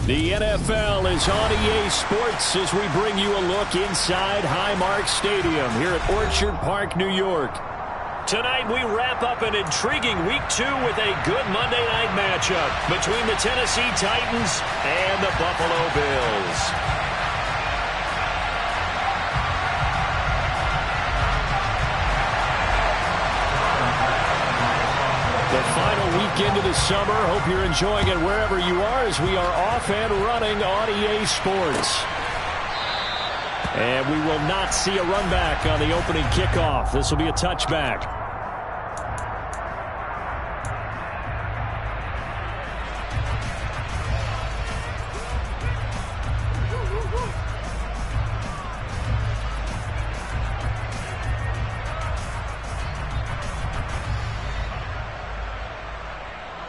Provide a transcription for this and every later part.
The NFL is on EA Sports as we bring you a look inside Highmark Stadium here at Orchard Park, New York. Tonight we wrap up an intriguing Week 2 with a good Monday night matchup between the Tennessee Titans and the Buffalo Bills. The final weekend of the summer. Hope you're enjoying it wherever you are as we are off and running on EA Sports. And we will not see a run back on the opening kickoff. This will be a touchback.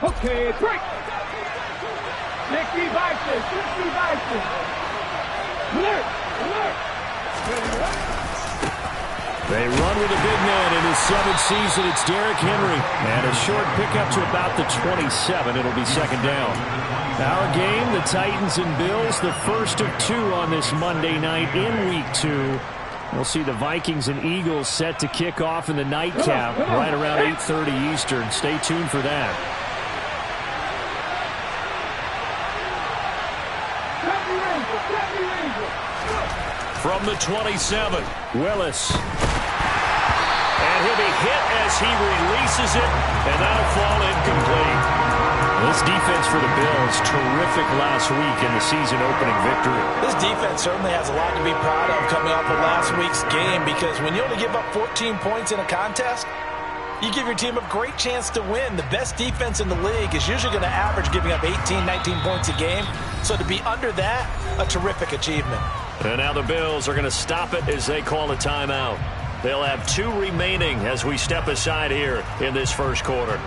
Okay, break. 60 vices. Alert. They run with a big man in his 7th season. It's Derrick Henry. And a short pickup to about the 27. It'll be second down. Our game, the Titans and Bills, the first of 2 on this Monday night in Week 2. We'll see the Vikings and Eagles set to kick off in the nightcap right around 8:30 Eastern. Stay tuned for that. From the 27, Willis. And he'll be hit as he releases it, and that'll fall incomplete. This defense for the Bills, terrific last week in the season-opening victory. This defense certainly has a lot to be proud of coming off of last week's game, because when you only give up 14 points in a contest, you give your team a great chance to win. The best defense in the league is usually going to average giving up 18, 19 points a game. So to be under that, a terrific achievement. And now the Bills are going to stop it as they call a timeout. They'll have 2 remaining as we step aside here in this first quarter.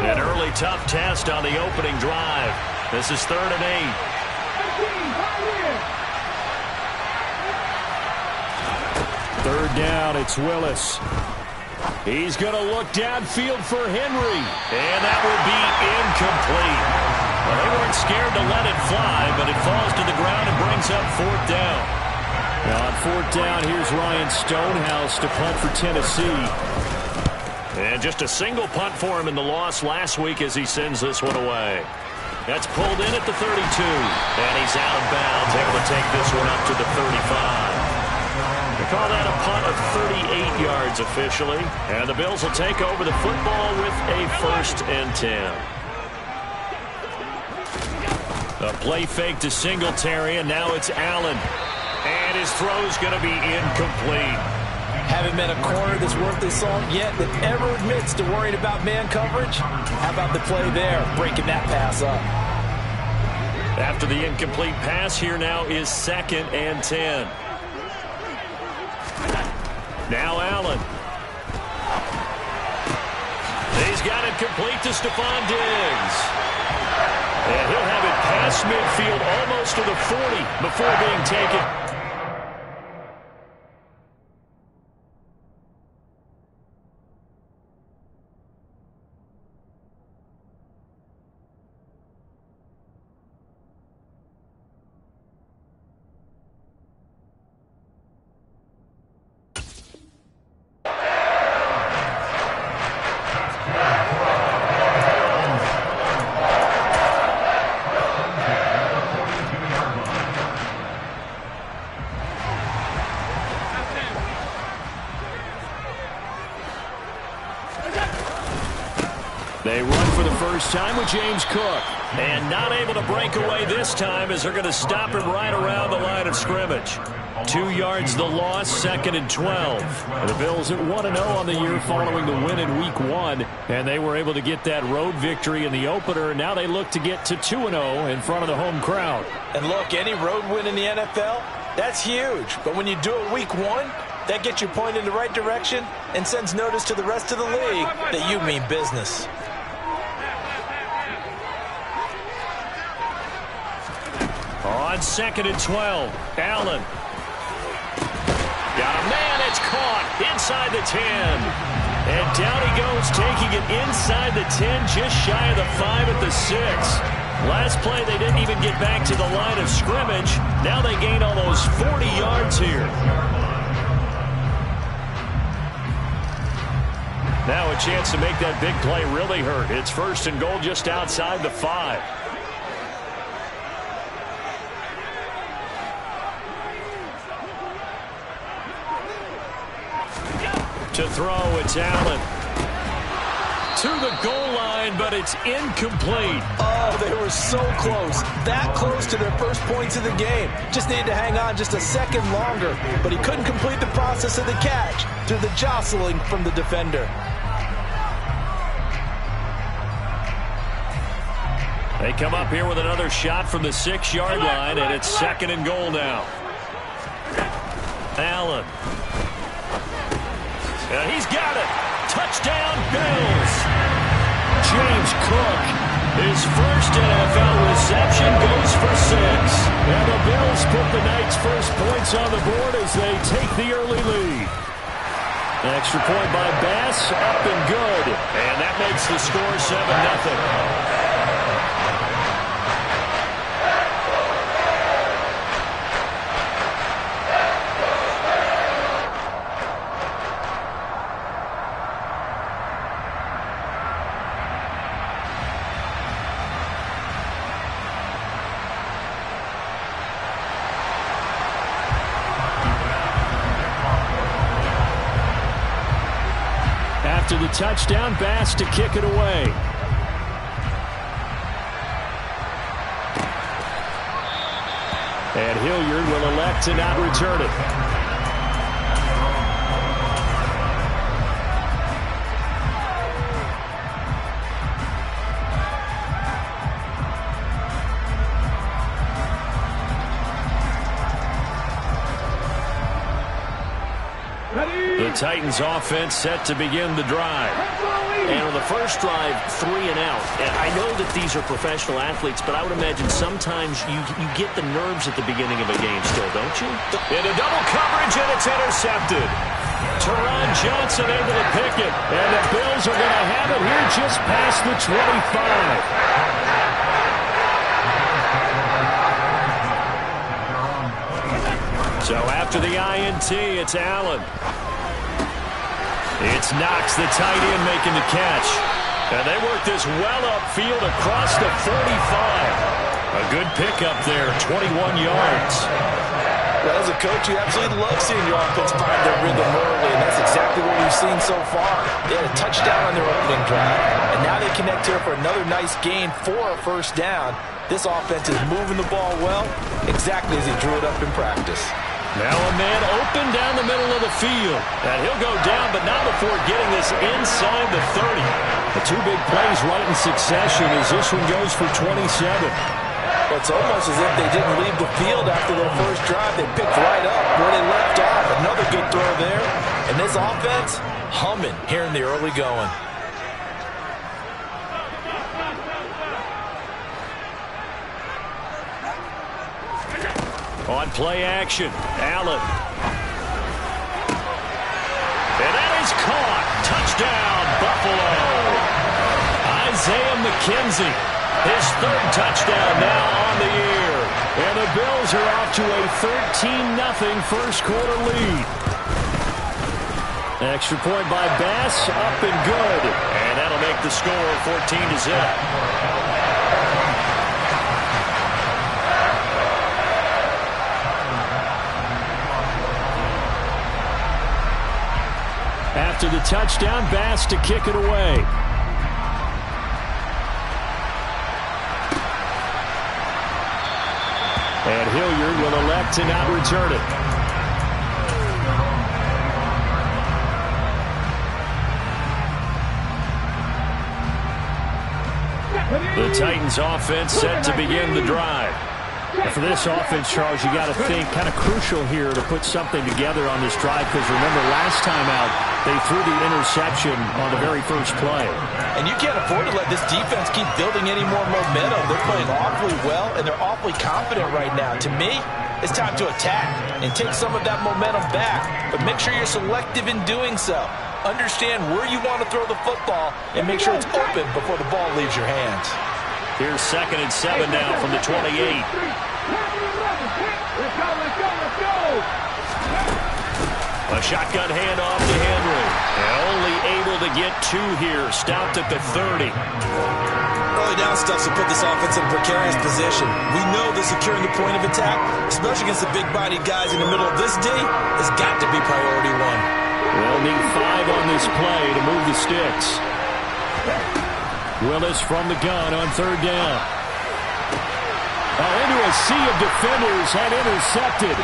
An early tough test on the opening drive. This is 3rd and 8. Third down, it's Willis. He's going to look downfield for Henry. And that will be incomplete. Well, they weren't scared to let it fly, but it falls to the ground and brings up 4th down. Now on 4th down, here's Ryan Stonehouse to punt for Tennessee. And just a single punt for him in the loss last week as he sends this one away. That's pulled in at the 32. And he's out of bounds, able to take this one up to the 35. They call that a punt of 38 yards officially. And the Bills will take over the football with a 1st and 10. A play fake to Singletary, and now it's Allen. And his throw's going to be incomplete. Haven't met a corner that's worth his salt yet that ever admits to worrying about man coverage. How about the play there, breaking that pass up? After the incomplete pass, here now is 2nd and 10. Now Allen. He's got it complete to Stephon Diggs. And he'll have it past midfield almost to the 40 before being taken. They run for the first time with James Cook. And not able to break away this time as they're going to stop him right around the line of scrimmage. 2 yards the loss, 2nd and 12. And the Bills at 1-0 on the year following the win in Week 1. And they were able to get that road victory in the opener. Now they look to get to 2-0 in front of the home crowd. And look, any road win in the NFL, that's huge. But when you do it Week 1, that gets you pointed in the right direction and sends notice to the rest of the league that you mean business. On 2nd and 12, Allen. Got a man, it's caught inside the 10. And down he goes, taking it inside the 10, just shy of the 5 at the 6. Last play, they didn't even get back to the line of scrimmage. Now they gain almost 40 yards here. Now a chance to make that big play really hurt. It's 1st and goal just outside the 5. To throw, it's Allen. To the goal line, but it's incomplete. Oh, they were so close. That close to their first points of the game. Just needed to hang on just a second longer, but he couldn't complete the process of the catch through the jostling from the defender. They come up here with another shot from the 6-yard line, and it's 2nd and goal now. Allen. And he's got it. Touchdown, Bills. James Cook, his first NFL reception, goes for 6. And the Bills put the night's first points on the board as they take the early lead. An extra point by Bass, up and good. And that makes the score 7-0. To the touchdown, Bass to kick it away. And Hilliard will elect to not return it. The Titans offense set to begin the drive. And on the first drive, 3 and out. And I know that these are professional athletes, but I would imagine sometimes you get the nerves at the beginning of a game still, don't you? Into double coverage, and it's intercepted. Teron Johnson able to pick it. And the Bills are going to have it here just past the 25. So after the INT, it's Allen. It's Knox, the tight end, making the catch. And they work this well upfield across the 45. A good pickup there, 21 yards. Well, as a coach, you absolutely love seeing your offense find their rhythm early, and that's exactly what we've seen so far. They had a touchdown on their opening drive, and now they connect here for another nice gain for a first down. This offense is moving the ball well, exactly as he drew it up in practice. Now a man open down the middle of the field. And he'll go down, but not before getting this inside the 30. The 2 big plays right in succession as this one goes for 27. Well, it's almost as if they didn't leave the field after their first drive. They picked right up where they left off. Another good throw there. And this offense, humming here in the early going. On play action, Allen. And that is caught. Touchdown, Buffalo. Isaiah McKenzie, his 3rd touchdown now on the year. And the Bills are off to a 13-0 first quarter lead. Extra point by Bass, up and good. And that'll make the score 14-0. After the touchdown, Bass to kick it away. And Hilliard will elect to not return it. The Titans offense set to begin the drive. And for this offense, Charles, you got to think kind of crucial here to put something together on this drive, because remember last time out they threw the interception on the very first play. And you can't afford to let this defense keep building any more momentum. They're playing awfully well, and they're awfully confident right now. To me, it's time to attack and take some of that momentum back, but make sure you're selective in doing so. Understand where you want to throw the football and make sure it's open before the ball leaves your hands. Here's 2nd and 7 now from the 28. A shotgun handoff to Henry. And only able to get 2 here. Stopped at the 30. Early down stuff to put this offense in a precarious position. We know that securing the point of attack, especially against the big-bodied guys in the middle of this D, has got to be priority 1. They'll need 5 on this play to move the sticks. Willis from the gun on 3rd down. Into a sea of defenders, and intercepted.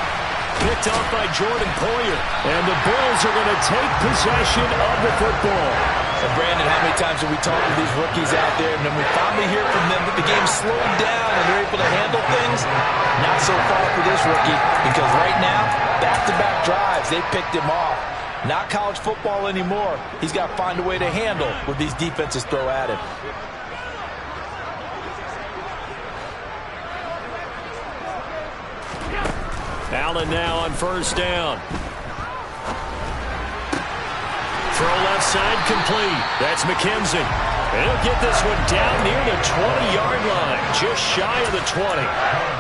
Picked off by Jordan Poyer. And the Bills are going to take possession of the football. And Brandon, how many times have we talked to these rookies out there, and then we finally hear from them that the game's slowed down and they're able to handle things? Not so far for this rookie, because right now, back-to-back drives, they picked him off. Not college football anymore. He's got to find a way to handle what these defenses throw at him. Allen now on 1st down. Throw left side complete. That's McKenzie. And he'll get this one down near the 20-yard line. Just shy of the 20.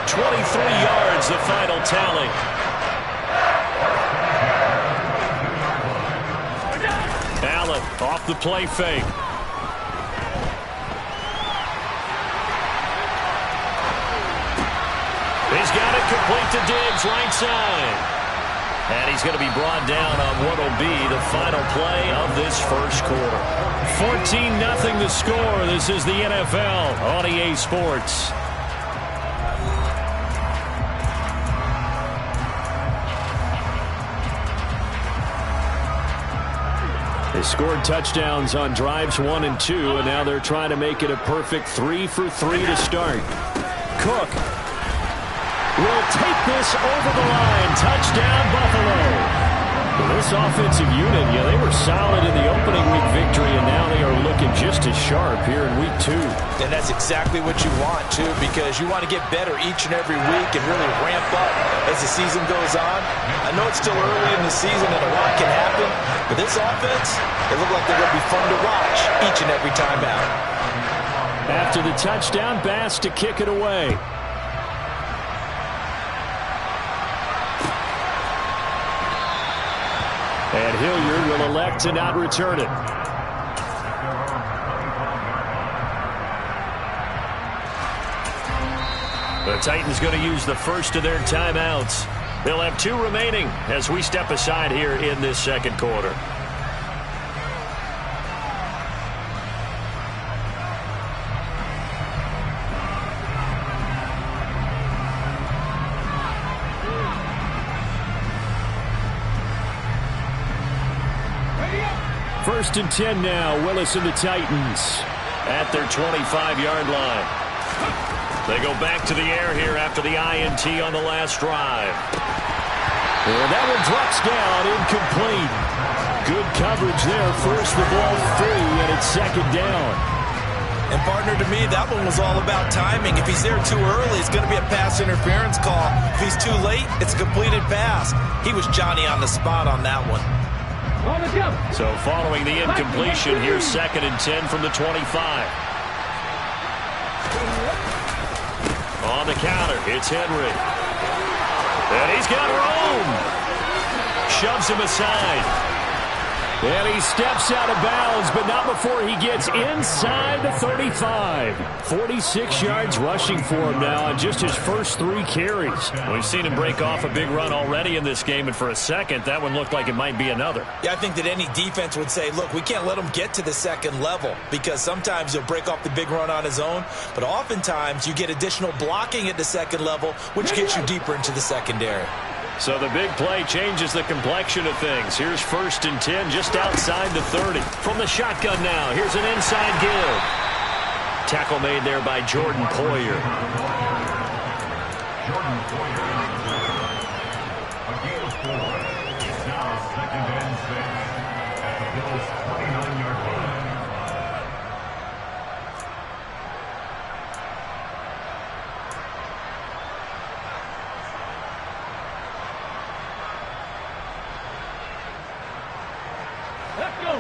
23 yards, the final tally. Allen off the play fake. He's got it complete to Diggs, right side. And he's going to be brought down on what will be the final play of this first quarter. 14-0 the score. This is the NFL on EA Sports. They scored touchdowns on drives 1 and 2, and now they're trying to make it a perfect 3 for 3 to start. Cook will take this over the line. Touchdown, Buffalo. Well, this offensive unit, they were solid in the opening week victory, and now they are looking just as sharp here in week 2. And that's exactly what you want, too, because you want to get better each and every week and really ramp up as the season goes on. I know it's still early in the season and a lot can happen, but this offense, they look like they're going to be fun to watch each and every time out. After the touchdown, Bass to kick it away. And Hilliard will elect to not return it. The Titans going to use the first of their timeouts. They'll have 2 remaining as we step aside here in this second quarter. First and 10 now. Willis and the Titans at their 25-yard line. They go back to the air here after the INT on the last drive. And that one drops down, incomplete. Good coverage there. Forced the ball free, and it's 2nd down. And, partner, to me, that one was all about timing. If he's there too early, it's going to be a pass interference call. If he's too late, it's a completed pass. He was Johnny on the spot on that one. So following the incompletion, here's 2nd and 10 from the 25. On the counter, it's Henry. And he's got room. Shoves him aside. And he steps out of bounds, but not before he gets inside the 35. 46 yards rushing for him now on just his first 3 carries. We've seen him break off a big run already in this game, and for a second, that one looked like it might be another. Yeah, I think that any defense would say, look, we can't let him get to the second level, because sometimes he'll break off the big run on his own, but oftentimes you get additional blocking at the second level, which gets you deeper into the secondary. So the big play changes the complexion of things. Here's 1st and 10 just outside the 30. From the shotgun now, here's an inside give. Tackle made there by Jordan Poyer.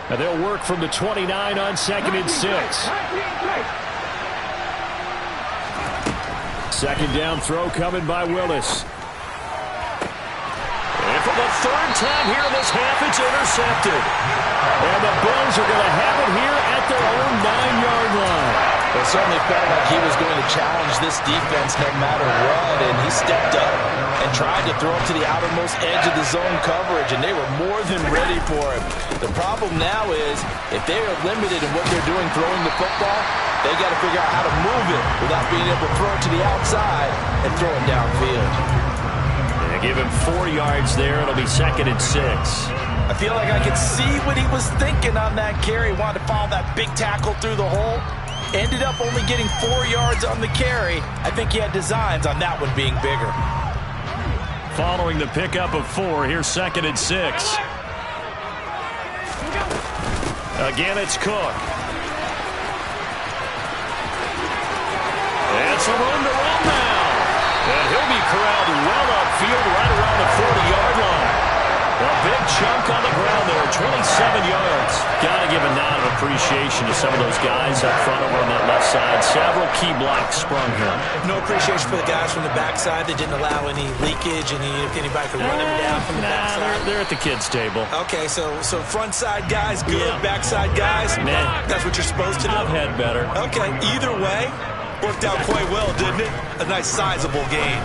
And they'll work from the 29 on 2nd and 6. Second down throw coming by Willis. And for the third time here in this half, it's intercepted. And the Bills are going to have it here at their own 9-yard line. It certainly felt like he was going to challenge this defense no matter what, and he stepped up and tried to throw it to the outermost edge of the zone coverage, and they were more than ready for him. The problem now is if they are limited in what they're doing throwing the football, they got to figure out how to move it without being able to throw it to the outside and throw it downfield. They give him 4 yards there. It'll be 2nd and 6. I feel like I could see what he was thinking on that carry. Wanted to follow that big tackle through the hole. Ended up only getting 4 yards on the carry. I think he had designs on that one being bigger. Following the pickup of 4, here's 2nd and 6. Again, it's Cook. And some room to run now. And he'll be corralled well upfield right around the 40-yard line. A big chunk on the ground there, 27 yards. Got to give a nod of appreciation to some of those guys up front over on that left side. Several key blocks sprung here. No appreciation for the guys from the backside that didn't allow any leakage, and if anybody could run them down from the backside. They're at the kids' table. Okay, so front side guys good, backside guys, Nah. that's what you're supposed to do? I've had better. Okay, either way, worked out quite well, didn't it? A nice sizable gain.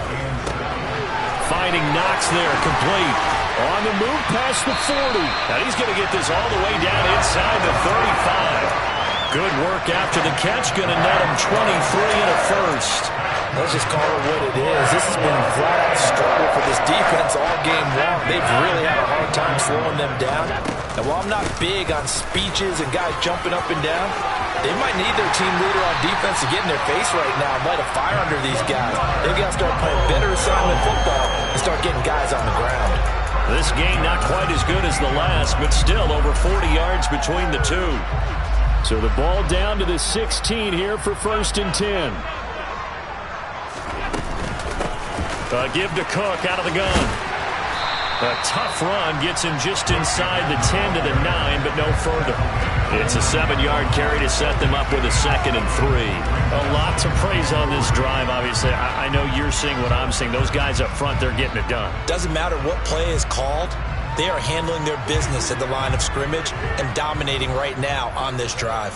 Finding Knox there, complete. On the move past the 40. And he's going to get this all the way down inside the 35. Good work after the catch. Going to net him 23 and a first. Let's just call it what it is. This has been a flat-out struggle for this defense all game long. They've really had a hard time slowing them down. And while I'm not big on speeches and guys jumping up and down, they might need their team leader on defense to get in their face right now and light a fire under these guys. They've got to start playing better assignment football and start getting guys on the ground. This game not quite as good as the last, but still over 40 yards between the two. So the ball down to the 16 here for 1st and 10. Give to Cook out of the gun. A tough run gets him just inside the 10 to the 9, but no further. It's a 7-yard carry to set them up with a 2nd and 3. A lot to praise on this drive, obviously. I know you're seeing what I'm seeing. Those guys up front, they're getting it done. Doesn't matter what play is called. They are handling their business at the line of scrimmage and dominating right now on this drive.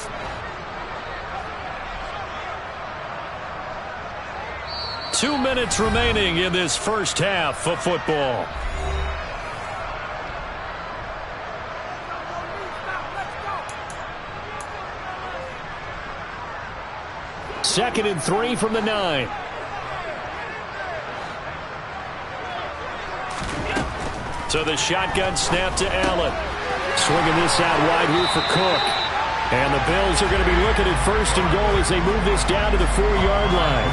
Two minutes remaining in this first half of football. Second and 3 from the 9. So the shotgun snap to Allen. Swinging this out wide here for Cook. And the Bills are going to be looking at 1st and goal as they move this down to the 4-yard line.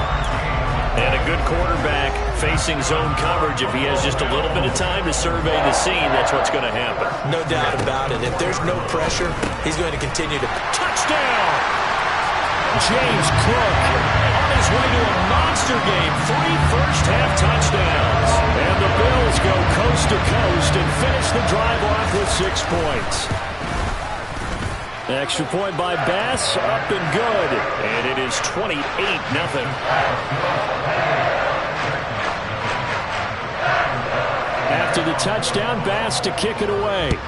And a good quarterback facing zone coverage. If he has just a little bit of time to survey the scene, that's what's going to happen. No doubt about it. If there's no pressure, he's going to continue to... Touchdown! James Cook on his way to a monster game. 3 first-half touchdowns. And the Bills go coast to coast and finish the drive off with 6 points. Extra point by Bass, up and good. And it is 28-0. After the touchdown, Bass to kick it away.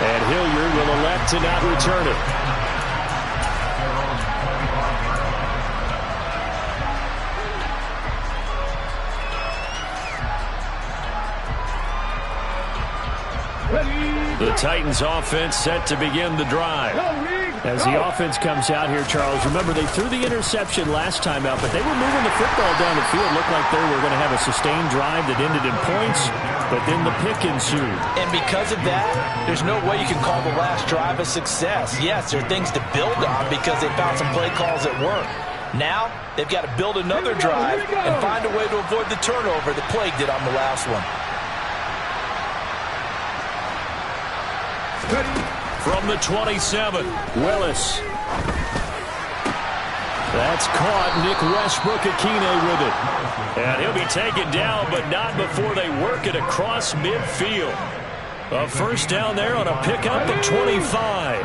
And Hilliard will elect to not return it. The Titans offense set to begin the drive. As the offense comes out here, Charles, remember they threw the interception last time out, but they were moving the football down the field. Looked like they were going to have a sustained drive that ended in points. but then the pick ensued. And because of that, there's no way you can call the last drive a success. Yes, there are things to build on because they found some play calls that work. Now, they've got to build another drive and find a way to avoid the turnover the play did on the last one. From the 27, Willis. That's caught. Nick Westbrook-Ikhine with it. And he'll be taken down, but not before they work it across midfield. A first down there on a pickup of 25.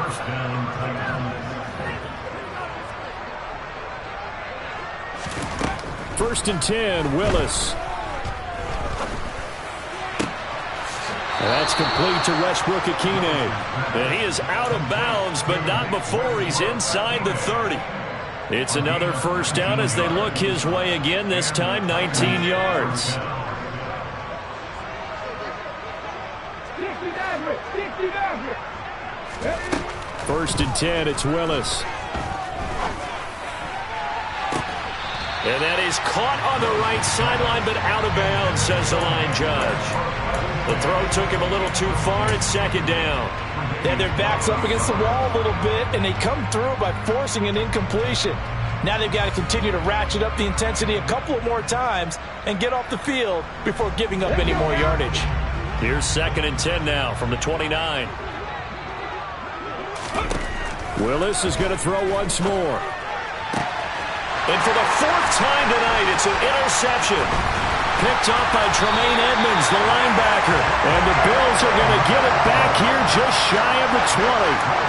First and 10, Willis. That's complete to Westbrook-Ikhine. And he is out of bounds, but not before he's inside the 30. It's another first down as they look his way again, this time 19 yards. First and 10, it's Willis. And that is caught on the right sideline, but out of bounds, says the line judge. The throw took him a little too far. It's second down. And their backs up against the wall a little bit, and they come through by forcing an incompletion. Now they've got to continue to ratchet up the intensity a couple of more times and get off the field before giving up any more yardage. Here's second and 10 now from the 29. Willis is going to throw once more. And for the fourth time tonight, it's an interception. Picked up by Tremaine Edmonds, the linebacker. And the Bills are going to give it back here just shy of the 20.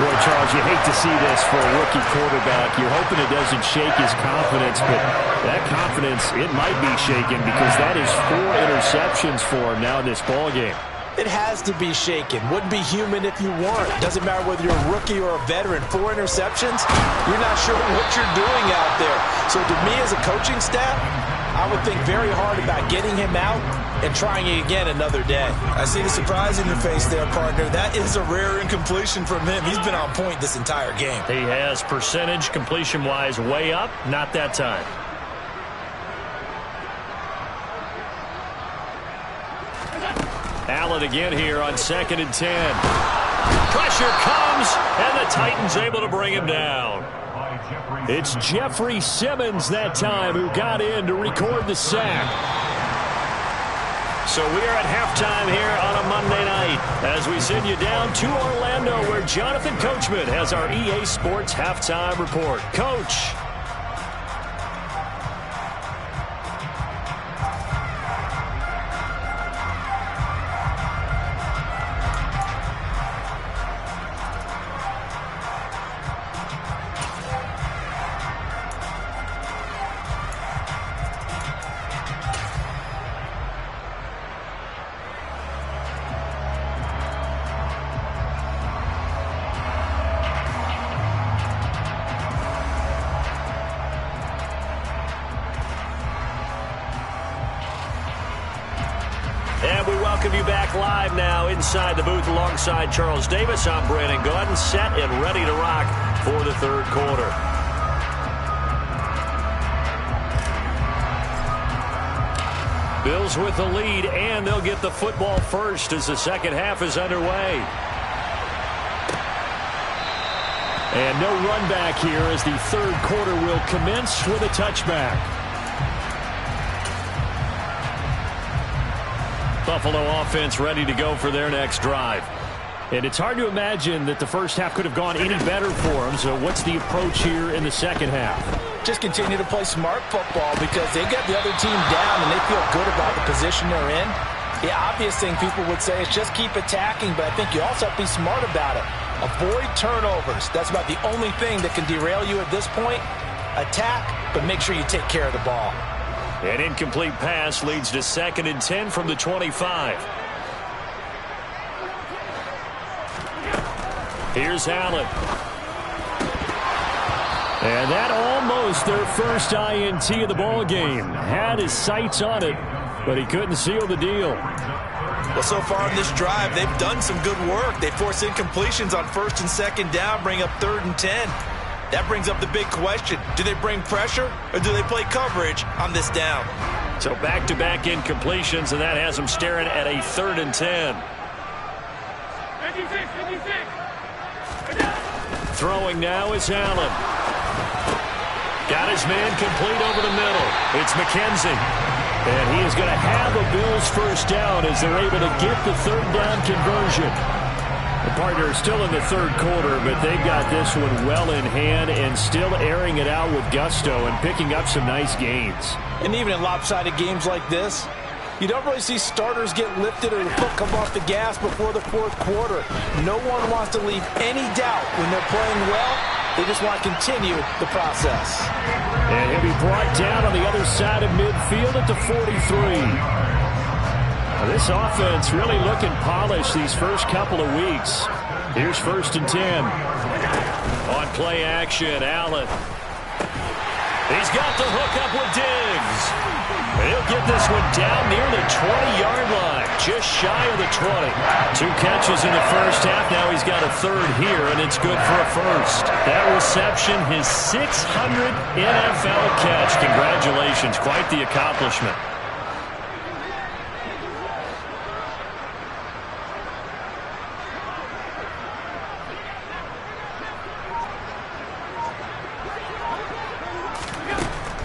Boy, Charles, you hate to see this for a rookie quarterback. You're hoping it doesn't shake his confidence, but that confidence, it might be shaken because that is 4 interceptions for him now in this ballgame. It has to be shaken. Wouldn't be human if you weren't. Doesn't matter whether you're a rookie or a veteran. 4 interceptions, you're not sure what you're doing out there. So to me as a coaching staff, I would think very hard about getting him out and trying it again another day. I see the surprise in your face there, partner. That is a rare incompletion from him. He's been on point this entire game. He has percentage completion-wise way up, not that time. Allen again here on second and 10. Pressure comes, and the Titans able to bring him down. It's Jeffrey Simmons that time who got in to record the sack. So we are at halftime here on a Monday night as we send you down to Orlando where Jonathan Coachman has our EA Sports halftime report. Coach. You back live now inside the booth alongside Charles Davis. I'm Brandon Gaudin, set and ready to rock for the third quarter. Bills with the lead, and they'll get the football first as the second half is underway. And no run back here as the third quarter will commence with a touchback. Buffalo offense ready to go for their next drive. And it's hard to imagine that the first half could have gone any better for them. So what's the approach here in the second half? Just continue to play smart football because they got the other team down and they feel good about the position they're in. The obvious thing people would say is just keep attacking, but I think you also have to be smart about it. Avoid turnovers. That's about the only thing that can derail you at this point. Attack, but make sure you take care of the ball. An incomplete pass leads to second and 10 from the 25. Here's Allen. And that almost their first INT of the ball game. Had his sights on it, but he couldn't seal the deal. Well, so far in this drive, they've done some good work. They force incompletions on first and second down, bring up third and 10. That brings up the big question. Do they bring pressure or do they play coverage on this down? So back-to-back incompletions, and that has him staring at a 3rd and 10. Throwing now is Allen. Got his man complete over the middle. It's McKenzie. And he is going to have a Bills first down as they're able to get the 3rd down conversion. The partner is still in the 3rd quarter, but they've got this one well in hand and still airing it out with gusto and picking up some nice gains. And even in lopsided games like this, you don't really see starters get lifted or the foot come off the gas before the 4th quarter. No one wants to leave any doubt when they're playing well. They just want to continue the process. And he'll be brought down on the other side of midfield at the 43. Now, this offense really looking polished these first couple of weeks. Here's 1st and 10. On play action, Allen. He's got the hook up with Diggs. And he'll get this one down near the 20-yard line, just shy of the 20. 2 catches in the first half. Now he's got a 3rd here, and it's good for a 1st. That reception, his 600th NFL catch. Congratulations. Quite the accomplishment.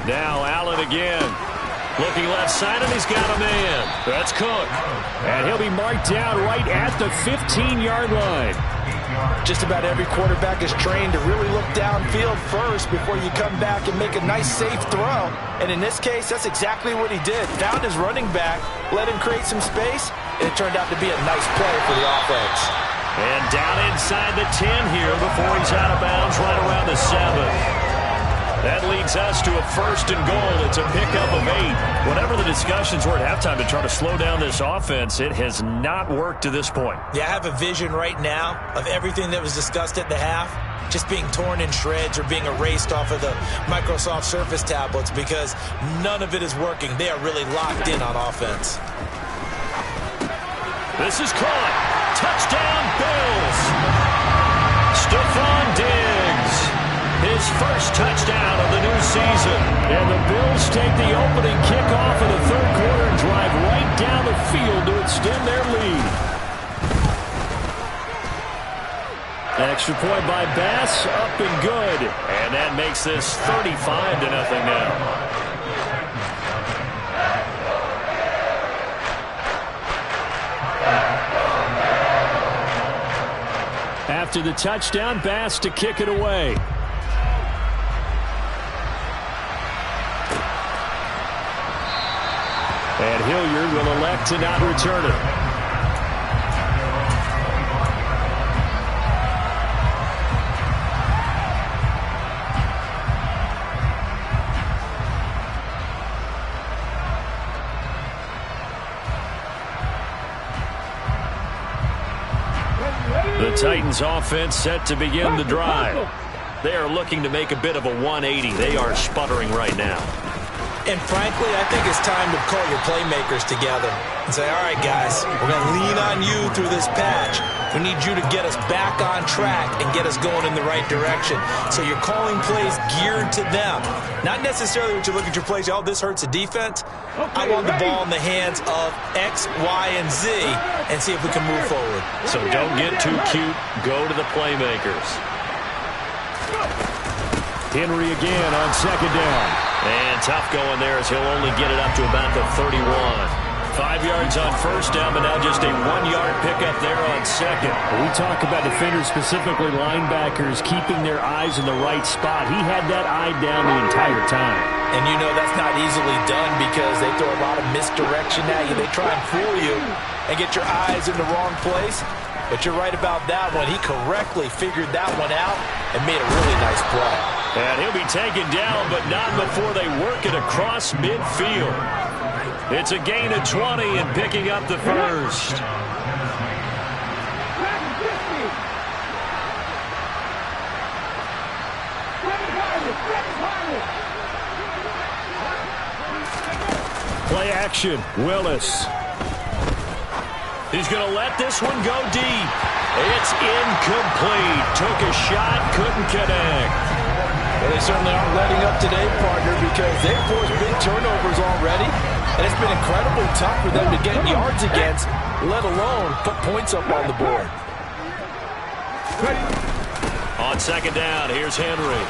Now Allen again. Looking left side, and he's got a man. That's Cook. And he'll be marked down right at the 15-yard line. Just about every quarterback is trained to really look downfield first before you come back and make a nice, safe throw. And in this case, that's exactly what he did. Found his running back, let him create some space, and it turned out to be a nice play for the offense. And down inside the 10 here before he's out of bounds right around the 7. That leads us to a 1st and goal. It's a pickup of 8. Whatever the discussions were at halftime to try to slow down this offense, it has not worked to this point. Yeah, I have a vision right now of everything that was discussed at the half just being torn in shreds or being erased off of the Microsoft Surface tablets because none of it is working. They are really locked in on offense. This is caught. Touchdown, Bills. Stephon Diggs. His first touchdown of the new season. And the Bills take the opening kickoff of the 3rd quarter and drive right down the field to extend their lead. Extra point by Bass, up and good. And that makes this 35-0 now. After the touchdown, Bass to kick it away. And Hilliard will elect to not return it. The Titans offense set to begin the drive. They are looking to make a bit of a 180. They are sputtering right now. And frankly, I think it's time to call your playmakers together and say, all right, guys, we're going to lean on you through this patch. We need you to get us back on track and get us going in the right direction. So you're calling plays geared to them. Not necessarily what you look at your plays, oh, this hurts the defense. I want the ball in the hands of X, Y, and Z and see if we can move forward. So don't get too cute. Go to the playmakers. Henry again on 2nd down. And tough going there as he'll only get it up to about the 31. 5 yards on 1st down, but now just a 1-yard pickup there on 2nd. We talk about defenders, specifically linebackers, keeping their eyes in the right spot. He had that eye down the entire time. And you know that's not easily done because they throw a lot of misdirection at you. They try and fool you and get your eyes in the wrong place. But you're right about that one. He correctly figured that one out and made a really nice play. And he'll be taken down, but not before they work it across midfield. It's a gain of 20 and picking up the 1st. Play action, Willis. He's going to let this one go deep. It's incomplete. Took a shot, couldn't connect. Well, they certainly aren't letting up today, partner, because they've forced big turnovers already. And it's been incredibly tough for them to get yards against, let alone put points up on the board. On second down, here's Henry.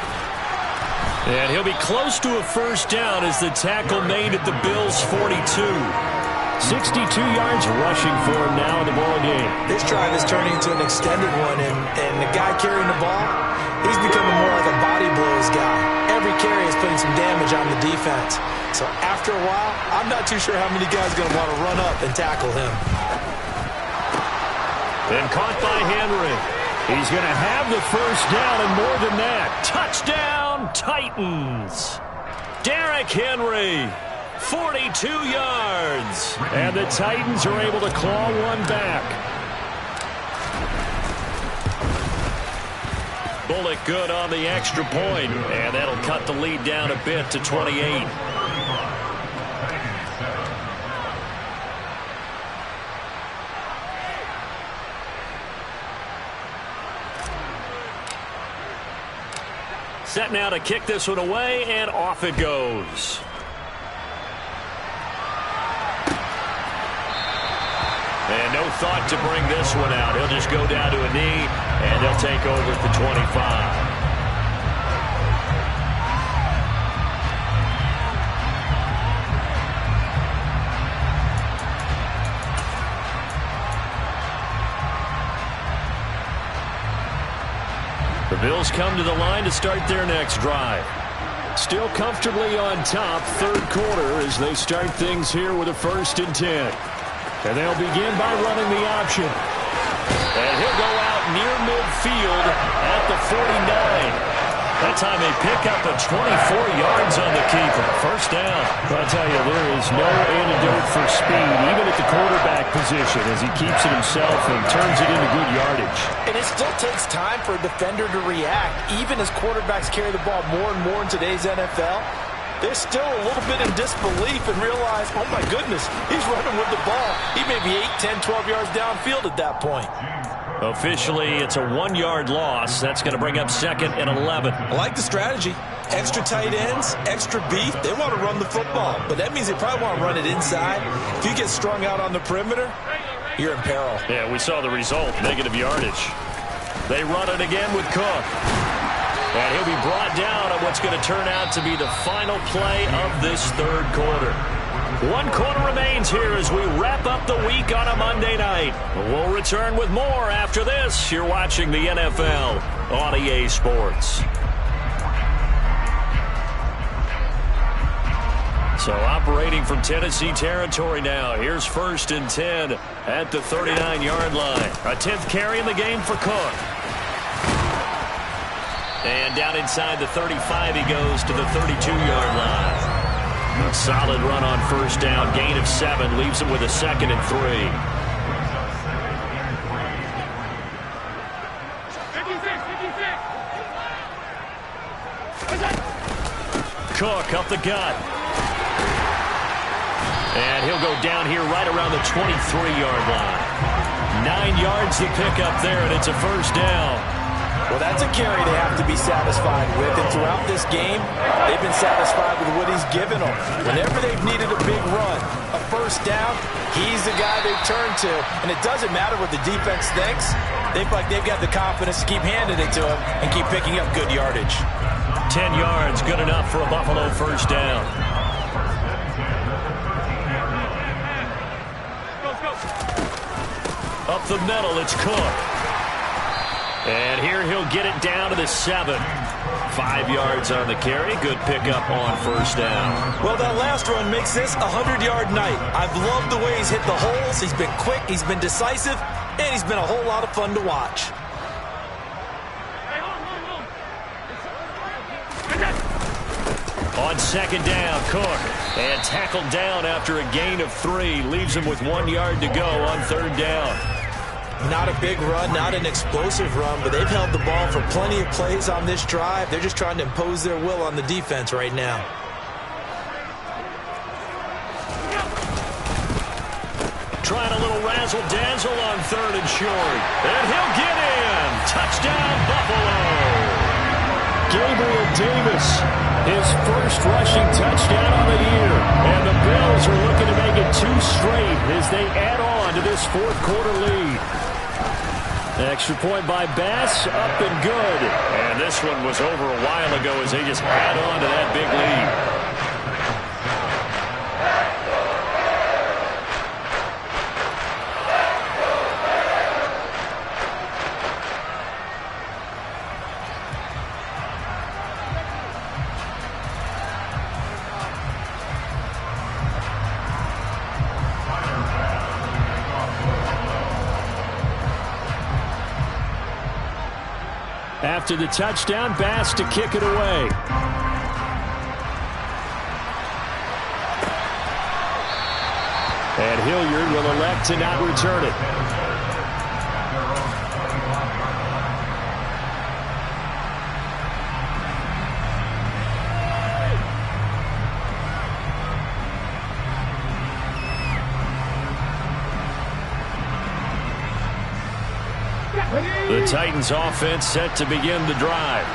And he'll be close to a first down as the tackle made at the Bills' 42. 62 yards rushing for him now in the ball game. This drive is turning into an extended one, and the guy carrying the ball, he's becoming more like a body blows guy. Every carry is putting some damage on the defense. So after a while, I'm not too sure how many guys are going to want to run up and tackle him. And caught by Henry. He's going to have the first down and more than that. Touchdown, Titans. Derrick Henry, 42 yards. And the Titans are able to claw one back. Bullock good on the extra point, and that'll cut the lead down a bit to 28. Set now to kick this one away, and off it goes. And no thought to bring this one out. He'll just go down to a knee, and they'll take over at the 25. The Bills come to the line to start their next drive. Still comfortably on top, third quarter, as they start things here with a 1st and 10. And they'll begin by running the option. And he'll go out near midfield at the 49. That time they pick up a 24 yards on the keeper. First down. I'll tell you, there is no antidote for speed, even at the quarterback position, as he keeps it himself and turns it into good yardage. And it still takes time for a defender to react. Even as quarterbacks carry the ball more and more in today's NFL, they're still a little bit in disbelief and realize, oh my goodness, he's running with the ball. He may be 8, 10, 12 yards downfield at that point. Officially, it's a 1-yard loss. That's going to bring up 2nd and 11. I like the strategy. Extra tight ends, extra beef. They want to run the football, but that means they probably want to run it inside. If you get strung out on the perimeter, you're in peril. Yeah, we saw the result, negative yardage. They run it again with Cook. And he'll be brought down on what's going to turn out to be the final play of this third quarter. 1 quarter remains here as we wrap up the week on a Monday night. We'll return with more after this. You're watching the NFL on EA Sports. So operating from Tennessee territory now. Here's 1st and 10 at the 39-yard line. A 10th carry in the game for Cook. And down inside the 35 he goes to the 32-yard line. A solid run on first down. Gain of 7 leaves him with a 2nd and 3. Cook up the gut. And he'll go down here right around the 23-yard line. 9 yards to pick up there, and it's a first down. Well, that's a carry they have to be satisfied with. And throughout this game, they've been satisfied with what he's given them. Whenever they've needed a big run, a first down, he's the guy they turn to. And it doesn't matter what the defense thinks. They feel like they've got the confidence to keep handing it to him and keep picking up good yardage. 10 yards, good enough for a Buffalo first down. Up the middle, it's Cook. And here he'll get it down to the 7. 5 yards on the carry. Good pickup on first down. Well, that last run makes this a 100-yard night. I've loved the way he's hit the holes. He's been quick, he's been decisive, and he's been a whole lot of fun to watch. On second down, Cook. And tackled down after a gain of 3. Leaves him with 1 yard to go on third down. Not a big run, not an explosive run, but they've held the ball for plenty of plays on this drive. They're just trying to impose their will on the defense right now. Trying a little razzle-dazzle on 3rd and short. And he'll get in. Touchdown, Buffalo. Gabriel Davis His first rushing touchdown of the year. And the Bills are looking to make it 2 straight as they add on to this fourth quarter lead. Extra point by Bass, up and good. And this one was over a while ago as they just add on to that big lead. After the touchdown, Bass to kick it away. And Hilliard will elect to not return it. The Titans offense set to begin the drive.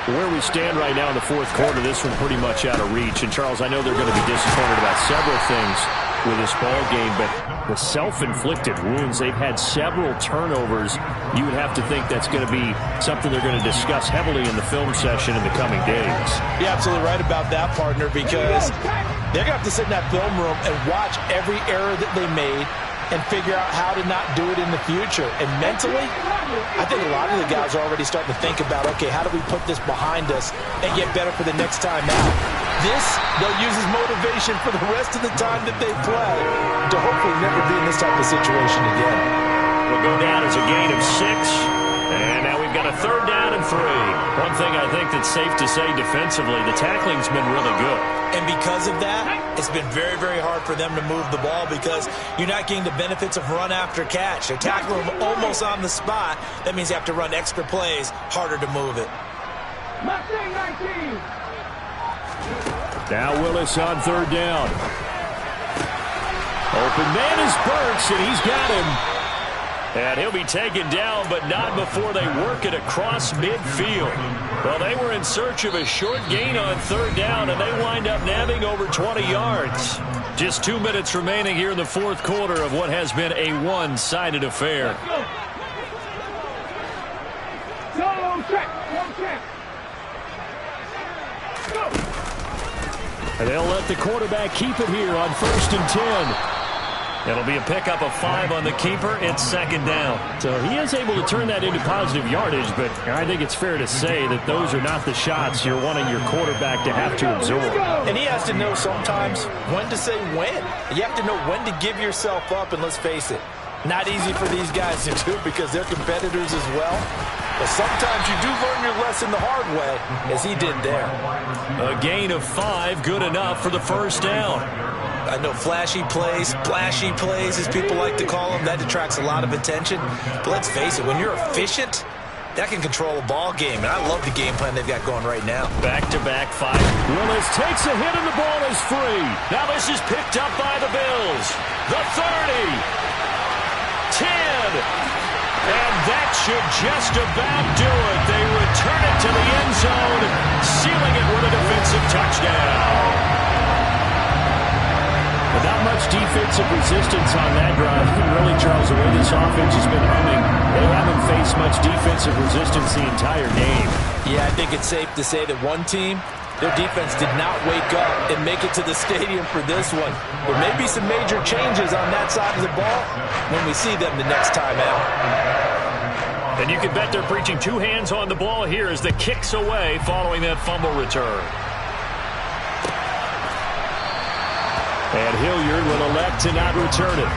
Where we stand right now in the fourth quarter, this one pretty much out of reach. And, Charles, I know they're going to be disappointed about several things with this ball game, but the self-inflicted wounds, they've had several turnovers. You would have to think that's going to be something they're going to discuss heavily in the film session in the coming days. You're absolutely right about that, partner, because they're going to have to sit in that film room and watch every error that they made and figure out how to not do it in the future. And mentally, I think a lot of the guys are already starting to think about, okay, how do we put this behind us and get better for the next time out? This, they'll use as motivation for the rest of the time that they play to hopefully never be in this type of situation again. Will go down as a gain of 6. And now we've got a 3rd down and 3. One thing I think that's safe to say defensively, the tackling's been really good. And because of that, it's been very, very hard for them to move the ball because you're not getting the benefits of run after catch. They tackle them almost on the spot. That means you have to run extra plays, harder to move it. Now Willis on 3rd down. Open man is Burks, and he's got him. And he'll be taken down, but not before they work it across midfield. Well, they were in search of a short gain on 3rd down, and they wind up nabbing over 20 yards. Just 2 minutes remaining here in the fourth quarter of what has been a one-sided affair. And they'll let the quarterback keep it here on 1st and 10. It'll be a pickup of 5 on the keeper. It's 2nd down. So he is able to turn that into positive yardage, but I think it's fair to say that those are not the shots you're wanting your quarterback to have to absorb. And he has to know sometimes when to say when. You have to know when to give yourself up, and let's face it, not easy for these guys to do because they're competitors as well. But sometimes you do learn your lesson the hard way, as he did there. A gain of 5, good enough for the 1st down. I know flashy plays, splashy plays, as people like to call them, that attracts a lot of attention. But let's face it, when you're efficient, that can control a ball game. And I love the game plan they've got going right now. Back-to-back 5. Willis takes a hit and the ball is free. Now this is picked up by the Bills. The 30. 10. And that should just about do it. They return it to the end zone, sealing it with a defensive touchdown. But not much defensive resistance on that drive. Really, Charles, the way this offense has been humming, they haven't faced much defensive resistance the entire game. Yeah, I think it's safe to say that one team, their defense did not wake up and make it to the stadium for this one. There may be some major changes on that side of the ball when we see them the next time out. And you can bet they're preaching 2 hands on the ball here as the kick's away following that fumble return. And Hilliard will elect to not return it.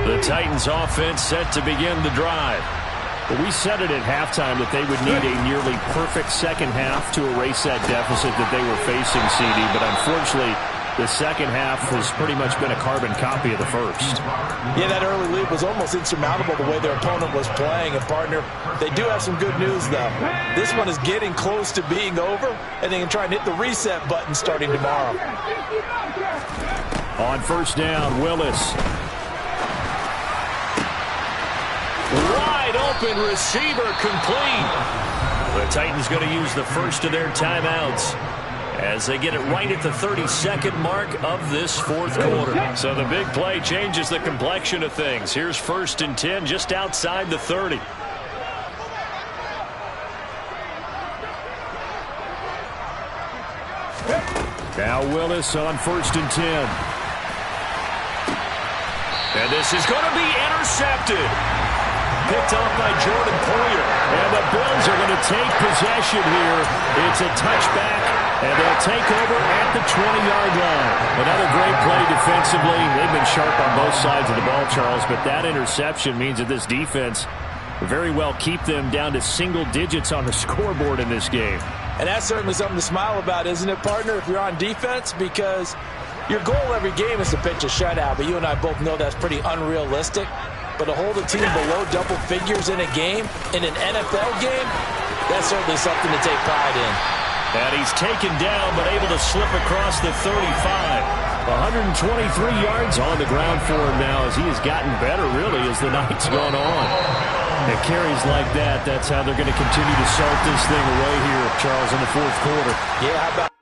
The Titans offense set to begin the drive. Well, we said it at halftime that they would need a nearly perfect second half to erase that deficit that they were facing, CD, but unfortunately the second half has pretty much been a carbon copy of the first. Yeah, that early lead was almost insurmountable the way their opponent was playing. And, partner, they do have some good news, though. This one is getting close to being over, and they can try and hit the reset button starting tomorrow. On first down, Willis. Wide open receiver, complete. The Titans going to use the first of their timeouts as they get it right at the 32nd mark of this fourth quarter. So the big play changes the complexion of things. Here's 1st and 10 just outside the 30. Now Willis on 1st and 10. And this is going to be intercepted. Picked off by Jordan Poyer. And the Bills are going to take possession here. It's a touchback, and they'll take over at the 20-yard line. Another great play defensively. They've been sharp on both sides of the ball, Charles, but that interception means that this defense very well keep them down to single digits on the scoreboard in this game. And that's certainly something to smile about, isn't it, partner, if you're on defense? Because your goal every game is to pitch a shutout, but you and I both know that's pretty unrealistic. But to hold a team below double figures in a game, in an NFL game, that's certainly something to take pride in. And he's taken down, but able to slip across the 35. 123 yards on the ground for him now as he has gotten better, really, as the night's gone on. And carries like that, that's how they're going to continue to salt this thing away here, Charles, in the fourth quarter. Yeah, how about